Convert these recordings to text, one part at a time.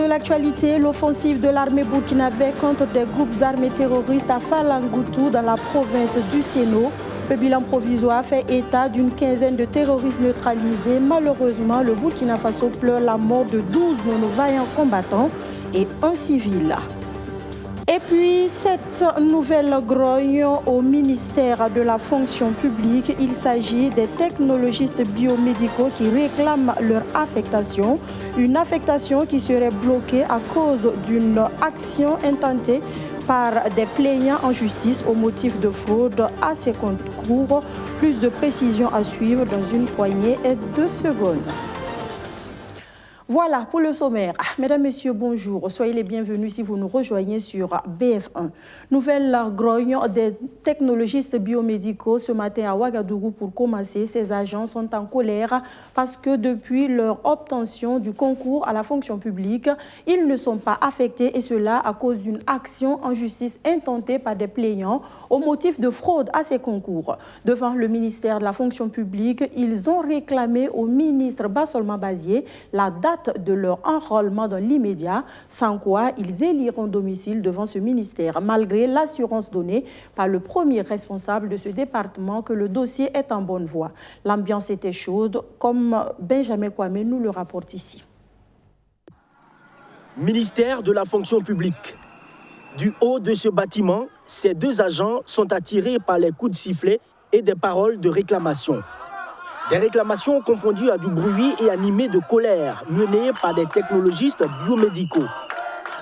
de l'actualité, l'offensive de l'armée burkinabé contre des groupes armés terroristes à Falangoutou dans la province du Séno. Le bilan provisoire fait état d'une quinzaine de terroristes neutralisés. Malheureusement, le Burkina Faso pleure la mort de 12 de nos vaillants combattants et un civil. Et puis, cette nouvelle grogne au ministère de la fonction publique, il s'agit des technologistes biomédicaux qui réclament leur affectation. Une affectation qui serait bloquée à cause d'une action intentée par des plaignants en justice au motif de fraude à ces concours. Plus de précisions à suivre dans une poignée de secondes. Voilà pour le sommaire. Mesdames, Messieurs, bonjour. Soyez les bienvenus si vous nous rejoignez sur BF1. Nouvelle grogne des technologistes biomédicaux ce matin à Ouagadougou pour commencer. Ces agents sont en colère parce que depuis leur obtention du concours à la fonction publique, ils ne sont pas affectés et cela à cause d'une action en justice intentée par des plaignants au motif de fraude à ces concours. Devant le ministère de la fonction publique, ils ont réclamé au ministre Bassolma Bazié la date de leur enrôlement dans l'immédiat, sans quoi ils éliront domicile devant ce ministère, malgré l'assurance donnée par le premier responsable de ce département que le dossier est en bonne voie. L'ambiance était chaude, comme Benjamin Kwame nous le rapporte ici. Ministère de la fonction publique. Du haut de ce bâtiment, ces deux agents sont attirés par les coups de sifflet et des paroles de réclamation. Des réclamations confondues à du bruit et animées de colère, menées par des technologistes biomédicaux.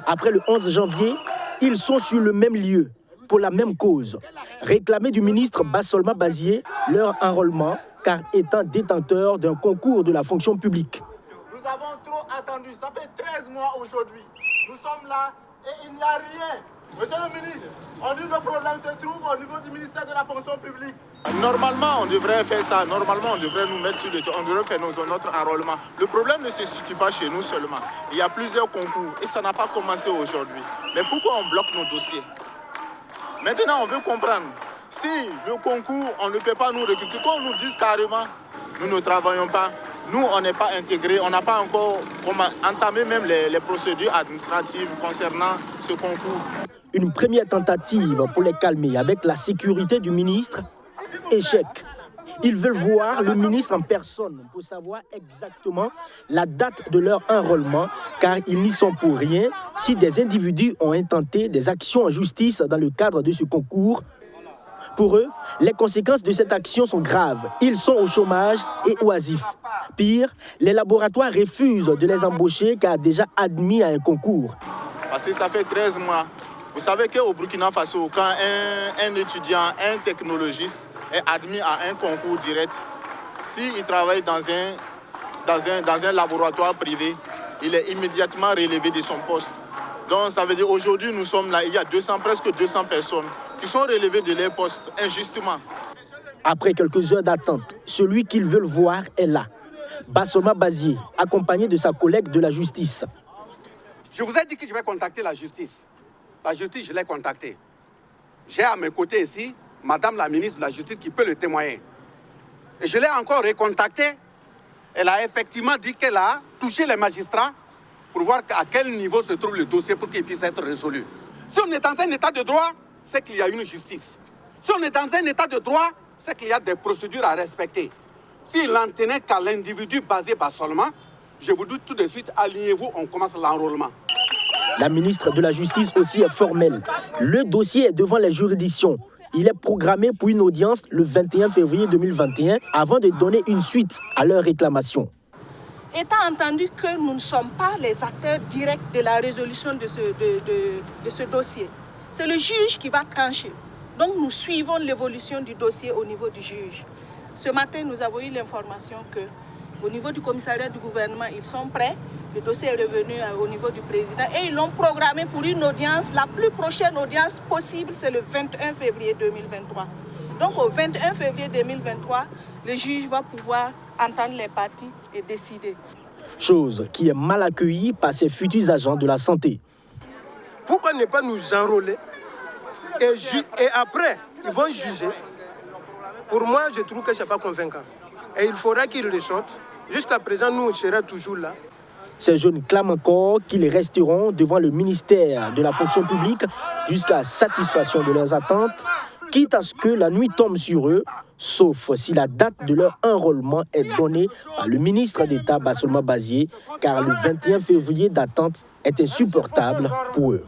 Après le 11 janvier, ils sont sur le même lieu, pour la même cause. Réclamer du ministre Bassolma Bazié leur enrôlement, car étant détenteurs d'un concours de la fonction publique. Nous avons trop attendu, ça fait 13 mois aujourd'hui. Nous sommes là et il n'y a rien. Monsieur le ministre, on dit que le problème se trouve au niveau du ministère de la fonction publique. Normalement, on devrait faire ça. Normalement, on devrait nous mettre sur le terrain. On devrait faire notre enrôlement. Le problème ne se situe pas chez nous seulement. Il y a plusieurs concours et ça n'a pas commencé aujourd'hui. Mais pourquoi on bloque nos dossiers? Maintenant, on veut comprendre. Si le concours, on ne peut pas nous recruter, qu'on nous dise carrément, nous ne travaillons pas. Nous, on n'est pas intégrés, on n'a pas encore entamé même les procédures administratives concernant ce concours. Une première tentative pour les calmer avec la sécurité du ministre, échec. Ils veulent voir le ministre en personne pour savoir exactement la date de leur enrôlement, car ils n'y sont pour rien si des individus ont intenté des actions en justice dans le cadre de ce concours. Pour eux, les conséquences de cette action sont graves. Ils sont au chômage et oisifs. Pire, les laboratoires refusent de les embaucher car déjà admis à un concours. Parce que ça fait 13 mois. Vous savez qu'au Burkina Faso, quand un étudiant, un technologiste est admis à un concours direct, s'il travaille dans un laboratoire privé, il est immédiatement relevé de son poste. Donc ça veut dire aujourd'hui nous sommes là, il y a presque 200 personnes qui sont relevées de leur poste injustement. Après quelques heures d'attente, celui qu'ils veulent voir est là. Bassolma Bazié, accompagné de sa collègue de la justice. Je vous ai dit que je vais contacter la justice. La justice, je l'ai contactée. J'ai à mes côtés ici Madame la ministre de la Justice qui peut le témoigner. Et je l'ai encore recontactée. Elle a effectivement dit qu'elle a touché les magistrats pour voir à quel niveau se trouve le dossier pour qu'il puisse être résolu. Si on est dans un état de droit, c'est qu'il y a une justice. Si on est dans un état de droit, c'est qu'il y a des procédures à respecter. S'il n'en tenait qu'à l'individu basé Bassolma, je vous dis tout de suite, alignez-vous, on commence l'enrôlement. La ministre de la Justice aussi est formelle. Le dossier est devant les juridictions. Il est programmé pour une audience le 21 février 2021 avant de donner une suite à leur réclamation. Étant entendu que nous ne sommes pas les acteurs directs de la résolution de ce dossier, c'est le juge qui va trancher. Donc nous suivons l'évolution du dossier au niveau du juge. Ce matin, nous avons eu l'information qu'au niveau du commissariat du gouvernement, ils sont prêts. Le dossier est revenu au niveau du président et ils l'ont programmé pour une audience. La plus prochaine audience possible, c'est le 21 février 2023. Donc au 21 février 2023, le juge va pouvoir entendre les parties et décider. Chose qui est mal accueillie par ces futurs agents de la santé. Pourquoi ne pas nous enrôler et après, ils vont juger. Pour moi, je trouve que ce n'est pas convaincant. Et il faudra qu'ils ressortent. Jusqu'à présent, nous, on sera toujours là. Ces jeunes clament encore qu'ils resteront devant le ministère de la fonction publique jusqu'à satisfaction de leurs attentes, quitte à ce que la nuit tombe sur eux, sauf si la date de leur enrôlement est donnée par le ministre d'État Bassolma Bazié, car le 21 février d'attente est insupportable pour eux.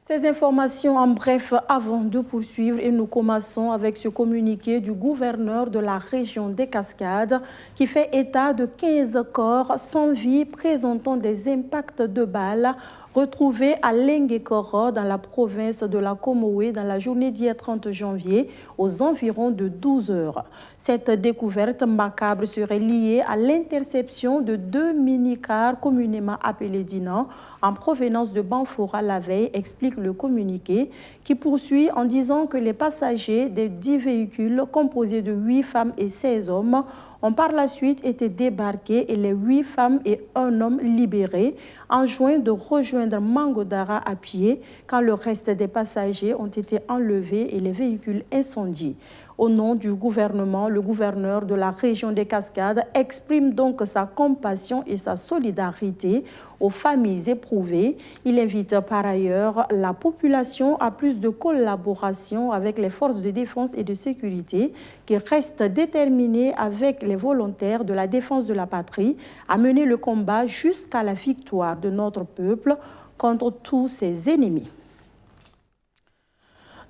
Ces informations en bref avant de poursuivre et nous commençons avec ce communiqué du gouverneur de la région des Cascades qui fait état de 15 corps sans vie présentant des impacts de balles retrouvés à Lenguekoro dans la province de la Comoé dans la journée d'hier 30 janvier aux environs de 12 heures. Cette découverte macabre serait liée à l'interception de 2 mini-cars communément appelés Dinan en provenance de Banfora la veille, explique le communiqué qui poursuit en disant que les passagers des 10 véhicules composés de 8 femmes et 16 hommes ont par la suite été débarqués et les 8 femmes et 1 homme libérés, enjoints de rejoindre Mangodara à pied quand le reste des passagers ont été enlevés et les véhicules incendiés. Au nom du gouvernement, le gouverneur de la région des Cascades exprime donc sa compassion et sa solidarité aux familles éprouvées. Il invite par ailleurs la population à plus de collaboration avec les forces de défense et de sécurité qui restent déterminées avec les volontaires de la défense de la patrie à mener le combat jusqu'à la victoire de notre peuple contre tous ses ennemis.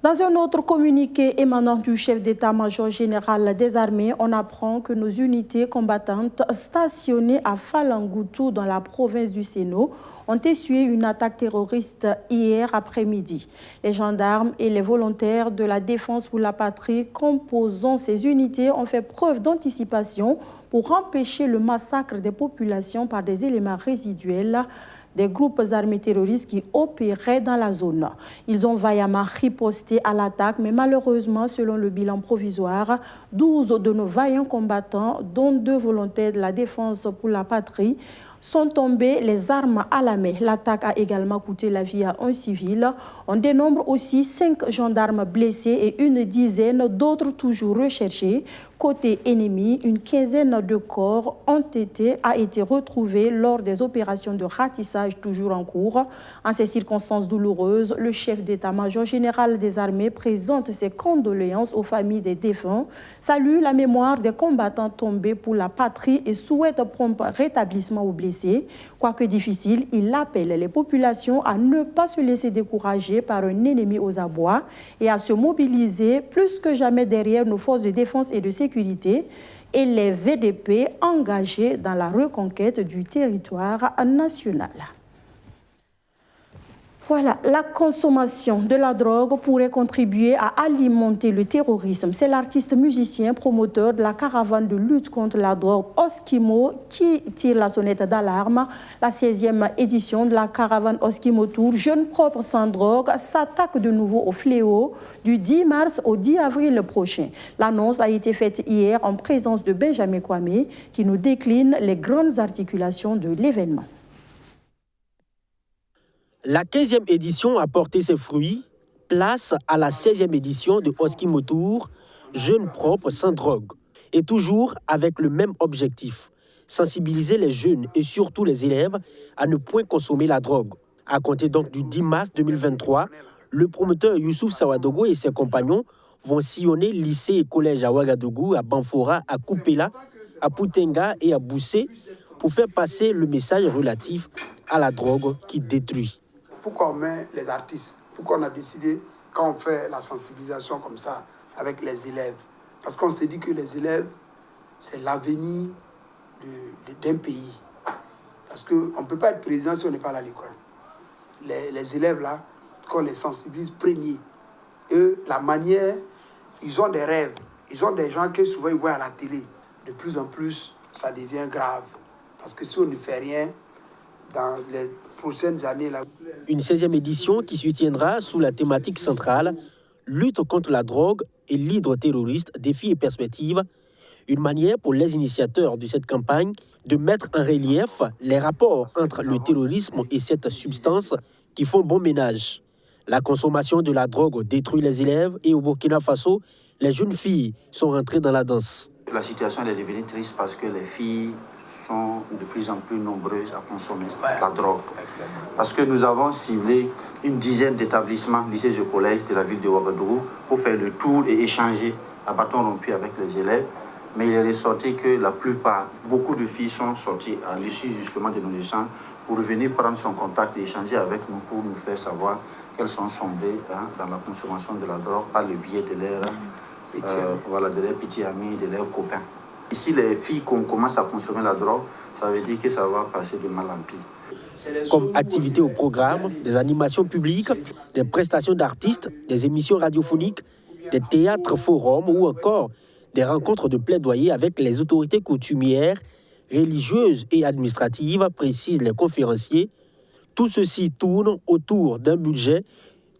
Dans un autre communiqué émanant du chef d'état-major général des armées, on apprend que nos unités combattantes stationnées à Falangoutou dans la province du Séno ont essuyé une attaque terroriste hier après-midi. Les gendarmes et les volontaires de la défense pour la patrie composant ces unités ont fait preuve d'anticipation pour empêcher le massacre des populations par des éléments résiduels des groupes armés terroristes qui opéraient dans la zone. Ils ont vaillamment riposté à l'attaque, mais malheureusement, selon le bilan provisoire, 12 de nos vaillants combattants, dont 2 volontaires de la défense pour la patrie, sont tombés les armes à la main. L'attaque a également coûté la vie à un civil. On dénombre aussi 5 gendarmes blessés et une dizaine d'autres toujours recherchés. Côté ennemi, une quinzaine de corps a été retrouvés lors des opérations de ratissage toujours en cours. En ces circonstances douloureuses, le chef d'état-major général des armées présente ses condoléances aux familles des défunts, salue la mémoire des combattants tombés pour la patrie et souhaite prompt rétablissement aux blessés. Quoique difficile, il appelle les populations à ne pas se laisser décourager par un ennemi aux abois et à se mobiliser plus que jamais derrière nos forces de défense et de sécurité et les VDP engagés dans la reconquête du territoire national. Voilà, la consommation de la drogue pourrait contribuer à alimenter le terrorisme. C'est l'artiste musicien promoteur de la caravane de lutte contre la drogue Oskimo qui tire la sonnette d'alarme. La 16e édition de la caravane Oskimo Tour, Jeunes propres sans drogue, s'attaque de nouveau au fléau du 10 mars au 10 avril prochain. L'annonce a été faite hier en présence de Benjamin Kwame qui nous décline les grandes articulations de l'événement. La 15e édition a porté ses fruits. Place à la 16e édition de Oskimo Tour, Jeunes propres sans drogue. Et toujours avec le même objectif, sensibiliser les jeunes et surtout les élèves à ne point consommer la drogue. À compter donc du 10 mars 2023, le promoteur Youssouf Sawadogo et ses compagnons vont sillonner lycées et collèges à Ouagadougou, à Banfora, à Koupela, à Poutenga et à Boussé pour faire passer le message relatif à la drogue qui détruit. Pourquoi on met les artistes? Pourquoi on a décidé, quand on fait la sensibilisation comme ça avec les élèves? Parce qu'on s'est dit que les élèves, c'est l'avenir d'un pays. Parce qu'on ne peut pas être président si on n'est pas à l'école. Les élèves là, qu'on les sensibilise premiers. Eux, la manière, ils ont des rêves. Ils ont des gens que souvent ils voient à la télé. De plus en plus, ça devient grave. Parce que si on ne fait rien, dans les prochaines années... Une 16e édition qui se tiendra sous la thématique centrale « Lutte contre la drogue et l'hydroterroriste, défis et perspectives ». Une manière pour les initiateurs de cette campagne de mettre en relief les rapports entre le terrorisme et cette substance qui font bon ménage. La consommation de la drogue détruit les élèves et au Burkina Faso, les jeunes filles sont rentrées dans la danse. la situation elle est devenue triste parce que les filles sont de plus en plus nombreuses à consommer la drogue. Parce que nous avons ciblé une dizaine d'établissements, lycées et collèges de la ville de Ouagadougou pour faire le tour et échanger à bâton rompu avec les élèves. Mais il est ressorti que la plupart, beaucoup de filles sont sorties à l'issue justement de nos échanges pour venir prendre son contact et échanger avec nous pour nous faire savoir qu'elles sont tombées dans la consommation de la drogue par le biais de leurs petits amis, de leurs copains. Ici, les filles qu'on commence à consommer la drogue, ça veut dire que ça va passer de mal en pire. Comme activité au programme, des animations publiques, des prestations d'artistes, des émissions radiophoniques, des théâtres forums ou encore des rencontres de plaidoyer avec les autorités coutumières, religieuses et administratives, précisent les conférenciers. Tout ceci tourne autour d'un budget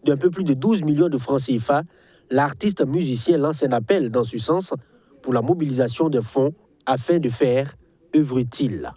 d'un peu plus de 12 millions de francs CFA. L'artiste musicien lance un appel dans ce sens pour la mobilisation de fonds afin de faire œuvre utile.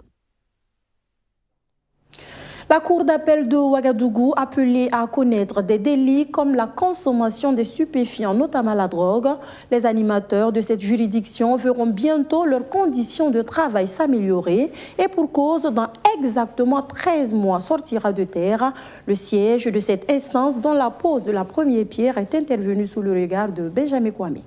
La Cour d'appel de Ouagadougou, appelée à connaître des délits comme la consommation des stupéfiants, notamment la drogue, les animateurs de cette juridiction verront bientôt leurs conditions de travail s'améliorer et pour cause, dans exactement 13 mois, sortira de terre le siège de cette instance dont la pose de la première pierre est intervenue sous le regard de Benjamin Kwame.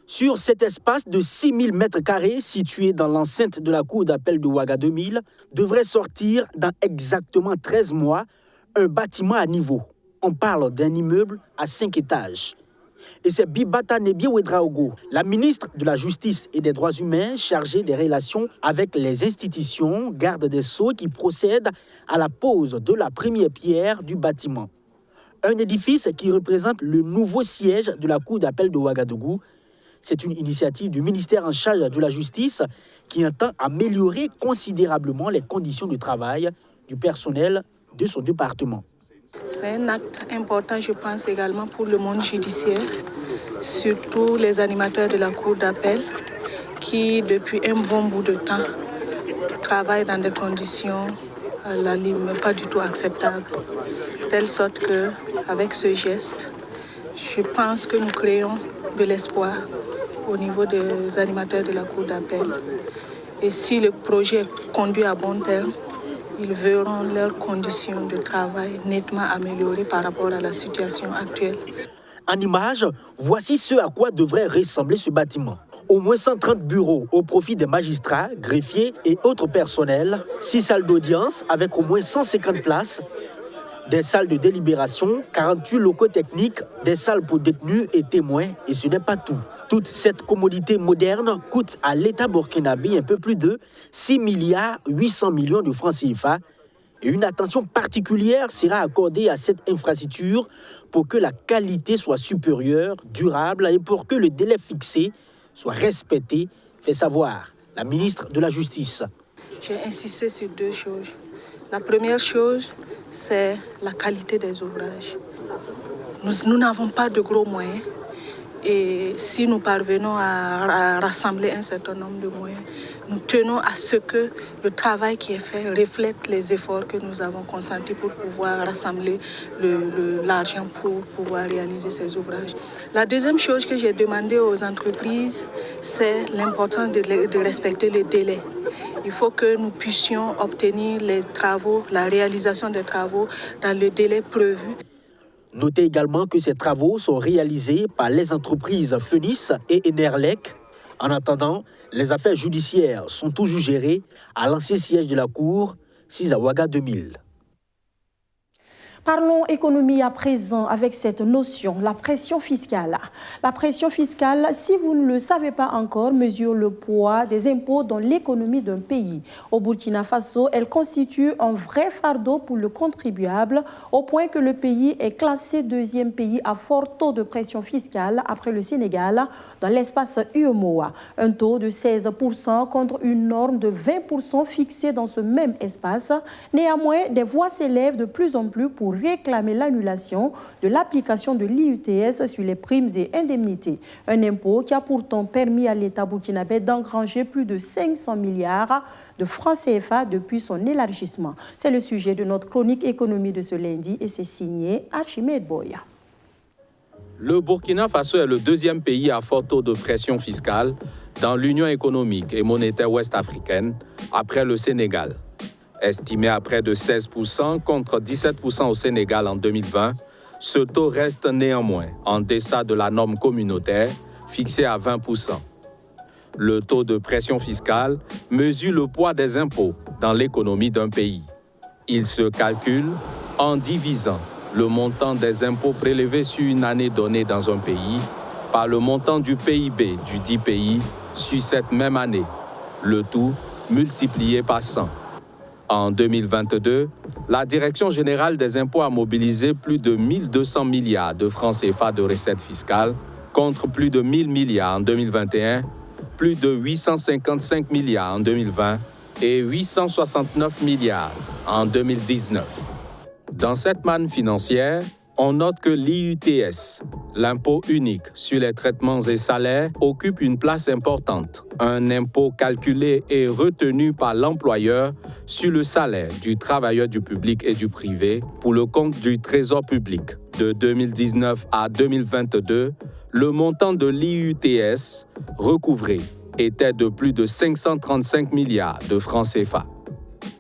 Sur cet espace de 6000 m² situé dans l'enceinte de la Cour d'appel de Ouaga 2000, devrait sortir dans exactement 13 mois un bâtiment à niveau. On parle d'un immeuble à 5 étages. Et c'est Bibata Nebie Ouedraogo, la ministre de la Justice et des Droits humains chargée des relations avec les institutions, garde des Sceaux, qui procède à la pose de la première pierre du bâtiment. Un édifice qui représente le nouveau siège de la Cour d'appel de Ouagadougou. C'est une initiative du ministère en charge de la Justice qui entend améliorer considérablement les conditions de travail du personnel de son département. C'est un acte important, je pense, également pour le monde judiciaire, surtout les animateurs de la Cour d'appel qui, depuis un bon bout de temps, travaillent dans des conditions à la limite pas du tout acceptables. De telle sorte qu'avec ce geste, je pense que nous créons de l'espoir au niveau des animateurs de la Cour d'appel. Et si le projet conduit à bon terme, ils verront leurs conditions de travail nettement améliorées par rapport à la situation actuelle. En image, voici ce à quoi devrait ressembler ce bâtiment. Au moins 130 bureaux au profit des magistrats, greffiers et autres personnels, 6 salles d'audience avec au moins 150 places, des salles de délibération, 48 locaux techniques, des salles pour détenus et témoins, et ce n'est pas tout. Toute cette commodité moderne coûte à l'État burkinabé un peu plus de 6,8 milliards de francs CFA. Et une attention particulière sera accordée à cette infrastructure pour que la qualité soit supérieure, durable et pour que le délai fixé soit respecté, fait savoir la ministre de la Justice. J'ai insisté sur 2 choses. La première chose, c'est la qualité des ouvrages. Nous n'avons pas de gros moyens. Et si nous parvenons à rassembler un certain nombre de moyens, nous tenons à ce que le travail qui est fait reflète les efforts que nous avons consentis pour pouvoir rassembler l'argent pour pouvoir réaliser ces ouvrages. La deuxième chose que j'ai demandé aux entreprises, c'est l'importance de respecter les délais. Il faut que nous puissions obtenir les travaux, la réalisation des travaux dans le délai prévu. Notez également que ces travaux sont réalisés par les entreprises Phoenix et Enerlec. En attendant, les affaires judiciaires sont toujours gérées à l'ancien siège de la Cour, 6 à Ouaga 2000. Parlons économie à présent avec cette notion, la pression fiscale. La pression fiscale, si vous ne le savez pas encore, mesure le poids des impôts dans l'économie d'un pays. Au Burkina Faso, elle constitue un vrai fardeau pour le contribuable, au point que le pays est classé 2e pays à fort taux de pression fiscale après le Sénégal dans l'espace UEMOA. Un taux de 16% contre une norme de 20% fixée dans ce même espace. Néanmoins, des voix s'élèvent de plus en plus pour réclamer l'annulation de l'application de l'IUTS sur les primes et indemnités. Un impôt qui a pourtant permis à l'État burkinabé d'engranger plus de 500 milliards de francs CFA depuis son élargissement. C'est le sujet de notre chronique économie de ce lundi et c'est signé Archimède Boya. Le Burkina Faso est le deuxième pays à fort taux de pression fiscale dans l'Union économique et monétaire ouest-africaine, après le Sénégal. Estimé à près de 16% contre 17% au Sénégal en 2020, ce taux reste néanmoins en deçà de la norme communautaire fixée à 20%. Le taux de pression fiscale mesure le poids des impôts dans l'économie d'un pays. Il se calcule en divisant le montant des impôts prélevés sur une année donnée dans un pays par le montant du PIB du dit pays sur cette même année, le tout multiplié par 100. En 2022, la Direction générale des impôts a mobilisé plus de 1200 milliards de francs CFA de recettes fiscales contre plus de 1000 milliards en 2021, plus de 855 milliards en 2020 et 869 milliards en 2019. Dans cette manne financière, on note que l'IUTS, l'impôt unique sur les traitements et salaires, occupe une place importante. Un impôt calculé et retenu par l'employeur sur le salaire du travailleur du public et du privé pour le compte du Trésor public. De 2019 à 2022, le montant de l'IUTS recouvré était de plus de 535 milliards de francs CFA.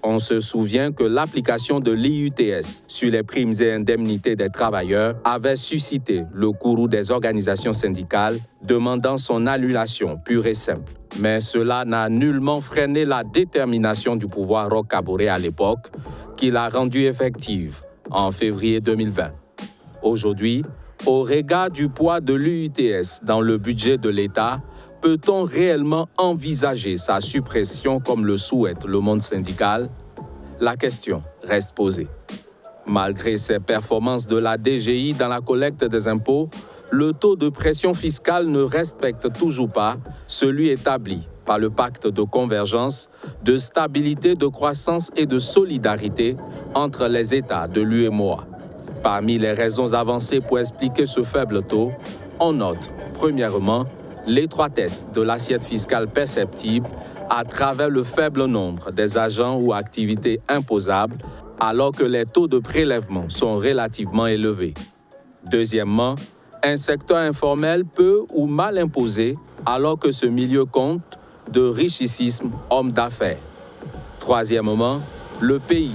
On se souvient que l'application de l'IUTS sur les primes et indemnités des travailleurs avait suscité le courroux des organisations syndicales demandant son annulation pure et simple. Mais cela n'a nullement freiné la détermination du pouvoir Roch Kaboré à l'époque, qui l'a rendue effective en février 2020. Aujourd'hui, au regard du poids de l'IUTS dans le budget de l'État, peut-on réellement envisager sa suppression comme le souhaite le monde syndical? La question reste posée. Malgré ces performances de la DGI dans la collecte des impôts, le taux de pression fiscale ne respecte toujours pas celui établi par le pacte de convergence, de stabilité, de croissance et de solidarité entre les États de l'UEMOA. Parmi les raisons avancées pour expliquer ce faible taux, on note, premièrement, l'étroitesse de l'assiette fiscale perceptible à travers le faible nombre des agents ou activités imposables, alors que les taux de prélèvement sont relativement élevés. Deuxièmement, un secteur informel peu ou mal imposé, alors que ce milieu compte de richissime hommes d'affaires. Troisièmement, le pays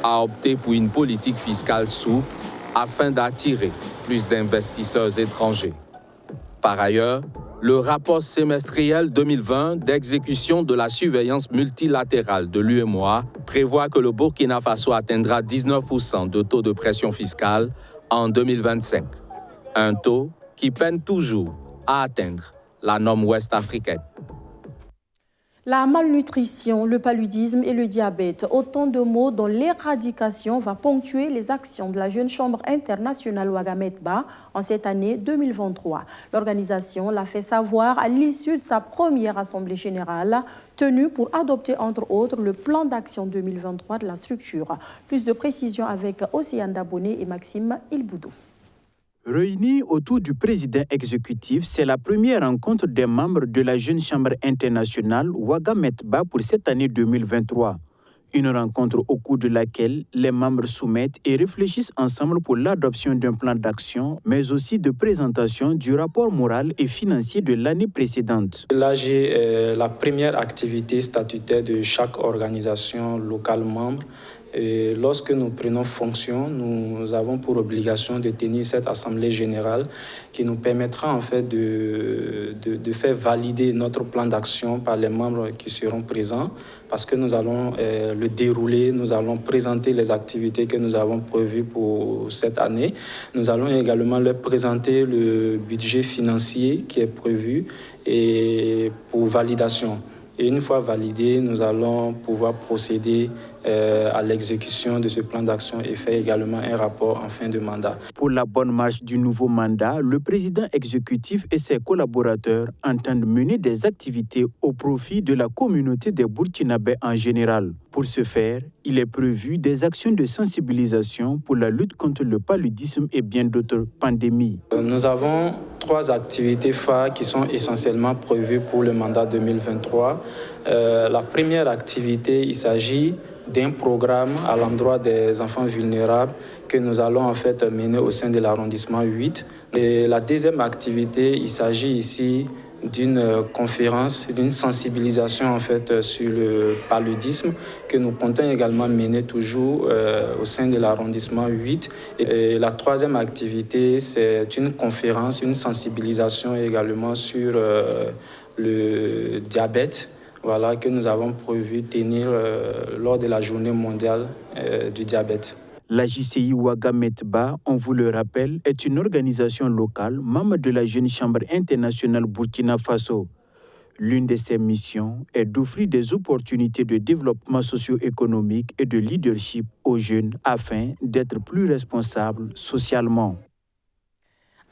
a opté pour une politique fiscale souple afin d'attirer plus d'investisseurs étrangers. Par ailleurs, le rapport semestriel 2020 d'exécution de la surveillance multilatérale de l'UEMOA prévoit que le Burkina Faso atteindra 19% de taux de pression fiscale en 2025. Un taux qui peine toujours à atteindre la norme ouest-africaine. La malnutrition, le paludisme et le diabète, autant de maux dont l'éradication va ponctuer les actions de la Jeune Chambre internationale Ouagametba en cette année 2023. L'organisation l'a fait savoir à l'issue de sa première assemblée générale, tenue pour adopter entre autres le plan d'action 2023 de la structure. Plus de précisions avec Océane Daboné et Maxime Ilboudou. Réunis autour du président exécutif, c'est la première rencontre des membres de la Jeune Chambre internationale Ouagametba pour cette année 2023. Une rencontre au cours de laquelle les membres soumettent et réfléchissent ensemble pour l'adoption d'un plan d'action, mais aussi de présentation du rapport moral et financier de l'année précédente. L'AG est la première activité statutaire de chaque organisation locale membre. Et lorsque nous prenons fonction, nous avons pour obligation de tenir cette assemblée générale qui nous permettra en fait de faire valider notre plan d'action par les membres qui seront présents, parce que nous allons le dérouler, nous allons présenter les activités que nous avons prévues pour cette année. Nous allons également leur présenter le budget financier qui est prévu et pour validation. Et une fois validé, nous allons pouvoir procéder à l'exécution de ce plan d'action et faire également un rapport en fin de mandat. Pour la bonne marche du nouveau mandat, le président exécutif et ses collaborateurs entendent mener des activités au profit de la communauté des Burkinabés en général. Pour ce faire, il est prévu des actions de sensibilisation pour la lutte contre le paludisme et bien d'autres pandémies. Nous avons 3 activités phares qui sont essentiellement prévues pour le mandat 2023. La première activité, il s'agit d'un programme à l'endroit des enfants vulnérables que nous allons en fait mener au sein de l'arrondissement 8. Et la deuxième activité, il s'agit ici d'une conférence, d'une sensibilisation en fait sur le paludisme que nous comptons également mener toujours au sein de l'arrondissement 8. Et la troisième activité, c'est une conférence, une sensibilisation également sur le diabète, voilà, que nous avons prévu tenir lors de la journée mondiale du diabète. La JCI Ouagametba, on vous le rappelle, est une organisation locale, membre de la Jeune Chambre internationale Burkina Faso. L'une de ses missions est d'offrir des opportunités de développement socio-économique et de leadership aux jeunes afin d'être plus responsables socialement.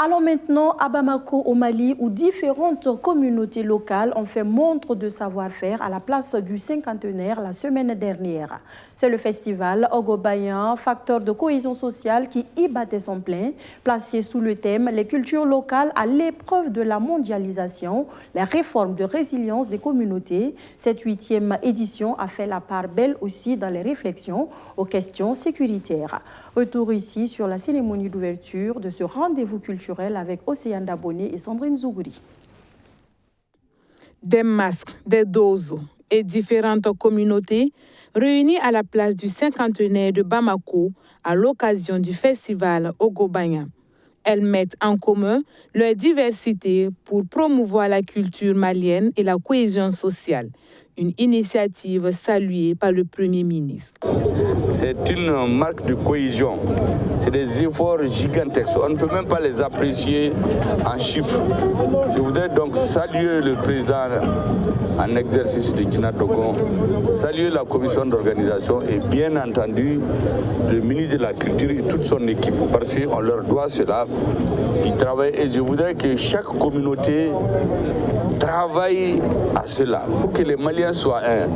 Allons maintenant à Bamako, au Mali, où différentes communautés locales ont fait montre de savoir-faire à la place du cinquantenaire la semaine dernière. C'est le festival Ogobayan, facteur de cohésion sociale, qui y battait son plein, placé sous le thème « Les cultures locales à l'épreuve de la mondialisation, les réformes de résilience des communautés ». Cette 8e édition a fait la part belle aussi dans les réflexions aux questions sécuritaires. Retour ici sur la cérémonie d'ouverture de ce rendez-vous culturel avec Océane Daboné et Sandrine Zougouri. Des masques, des doses et différentes communautés réunies à la place du cinquantenaire de Bamako à l'occasion du festival Ogobayan. Elles mettent en commun leur diversité pour promouvoir la culture malienne et la cohésion sociale. Une initiative saluée par le Premier ministre. C'est une marque de cohésion. C'est des efforts gigantesques. On ne peut même pas les apprécier en chiffres. Je voudrais donc saluer le président en exercice de Guinée-Togo, saluer la commission d'organisation et bien entendu le ministre de la Culture et toute son équipe parce qu'on leur doit cela. Ils travaillent et je voudrais que chaque communauté travaille à cela pour que les Maliens soient un.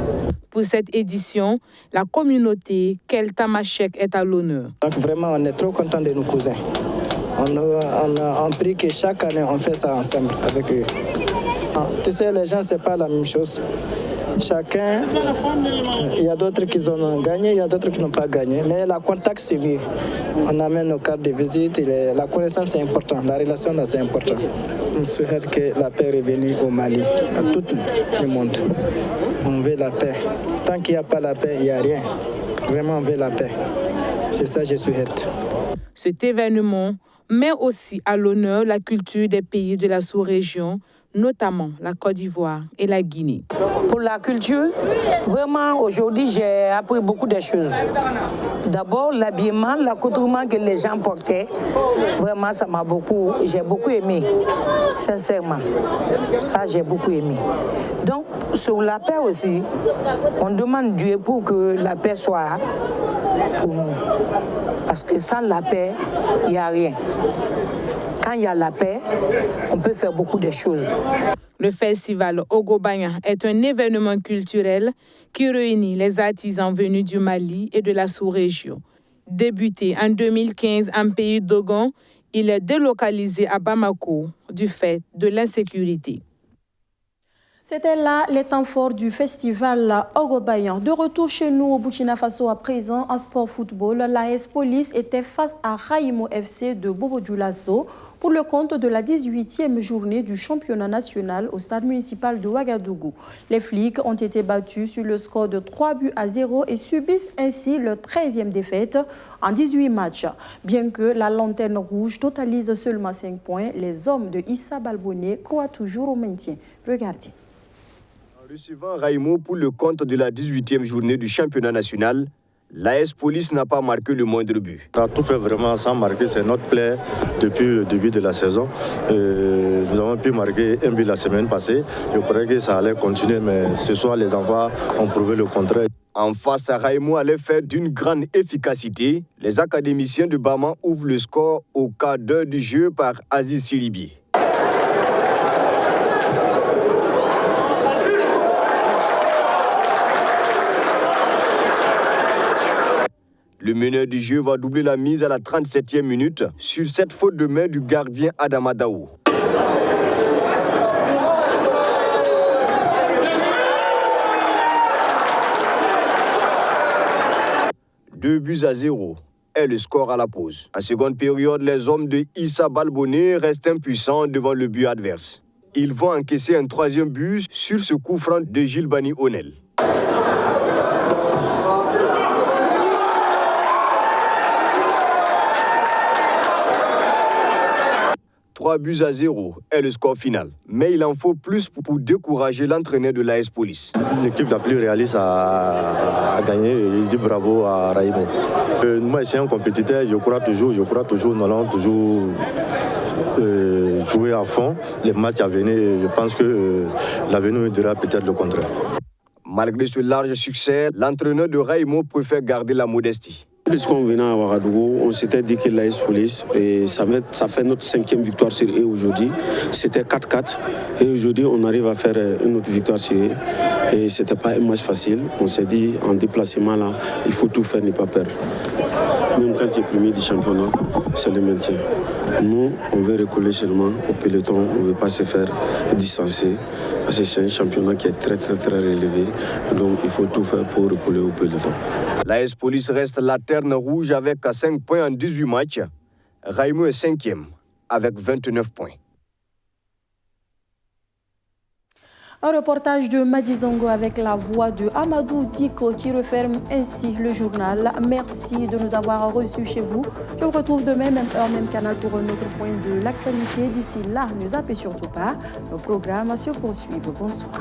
Pour cette édition, la communauté Keltamachek est à l'honneur. Donc vraiment, on est trop content de nos cousins. On a pris que chaque année, on fait ça ensemble avec eux. Tu sais, les gens, c'est pas la même chose. Chacun, il y a d'autres qui ont gagné, il y a d'autres qui n'ont pas gagné. Mais le contact, c'est mieux. On amène nos cartes de visite, la connaissance, c'est important. La relation, là, c'est important. On souhaite que la paix revienne au Mali, à tout le monde. On veut la paix. Tant qu'il n'y a pas la paix, il n'y a rien. Vraiment, on veut la paix. C'est ça que je souhaite. Cet événement met aussi à l'honneur la culture des pays de la sous-région, notamment la Côte d'Ivoire et la Guinée. Pour la culture, vraiment aujourd'hui j'ai appris beaucoup de choses. D'abord l'habillement, l'accoutrement que les gens portaient, vraiment ça m'a beaucoup, j'ai beaucoup aimé, sincèrement. Ça j'ai beaucoup aimé. Donc sur la paix aussi, on demande Dieu pour que la paix soit pour nous. Parce que sans la paix, il n'y a rien. Quand il y a la paix, on peut faire beaucoup de choses. Le festival Ogobayan est un événement culturel qui réunit les artisans venus du Mali et de la sous-région. Débuté en 2015 en pays d'Ogon, il est délocalisé à Bamako du fait de l'insécurité. C'était là les temps forts du festival Ogobayan. De retour chez nous au Burkina Faso à présent, en sport football, l'AS Police était face à Raïmo FC de Bobo Dioulasso pour le compte de la 18e journée du championnat national au stade municipal de Ouagadougou. Les flics ont été battus sur le score de 3-0 et subissent ainsi leur 13e défaite en 18 matchs. Bien que la lanterne rouge totalise seulement 5 points, les hommes de Issa Balboné croient toujours au maintien. Regardez. Recevant Raïmo pour le compte de la 18e journée du championnat national, l'AS Police n'a pas marqué le moindre but. On a tout fait vraiment sans marquer, c'est notre plaie depuis le début de la saison. Nous avons pu marquer un but la semaine passée. Je croyais que ça allait continuer, mais ce soir les enfants ont prouvé le contraire. En face à Raïmo à l'effet d'une grande efficacité, les académiciens de Bama ouvrent le score au quart d'heure du jeu par Aziz Silibi. Le meneur du jeu va doubler la mise à la 37e minute sur cette faute de main du gardien Adama Daou. 2-0 est le score à la pause. En seconde période, les hommes de Issa Balboné restent impuissants devant le but adverse. Ils vont encaisser un troisième but sur ce coup franc de Gilbani Onel. 3-0 est le score final. Mais il en faut plus pour décourager l'entraîneur de l'AS Police. L'équipe la plus réaliste a gagné et je dis bravo à Raïmo. Moi, je suis un compétiteur, je crois toujours, nous allons toujours jouer à fond les matchs à venir. Je pense que l'avenir nous dira peut-être le contraire. Malgré ce large succès, l'entraîneur de Raïmo préfère garder la modestie. Puisqu'on venait à Ouagadougou, on s'était dit que l'AS Police, et ça fait notre 5e victoire sur eux aujourd'hui. C'était 4-4 et aujourd'hui on arrive à faire une autre victoire sur eux. Et c'était pas un match facile. On s'est dit en déplacement là, il faut tout faire, ne pas perdre. Même quand tu es premier du championnat, c'est le maintien. Nous, on veut recoller seulement au peloton, on ne veut pas se faire distancer. Parce que c'est un championnat qui est très relevé. Donc il faut tout faire pour recoller au peloton. L'AS Police reste la terne rouge avec 5 points en 18 matchs. Raïmo est 5e avec 29 points. Un reportage de Madizongo avec la voix de Amadou Diko qui referme ainsi le journal. Merci de nous avoir reçus chez vous. Je vous retrouve demain, même heure, même canal pour un autre point de l'actualité. D'ici là, ne zappez surtout pas. Nos programmes se poursuivent. Bonsoir.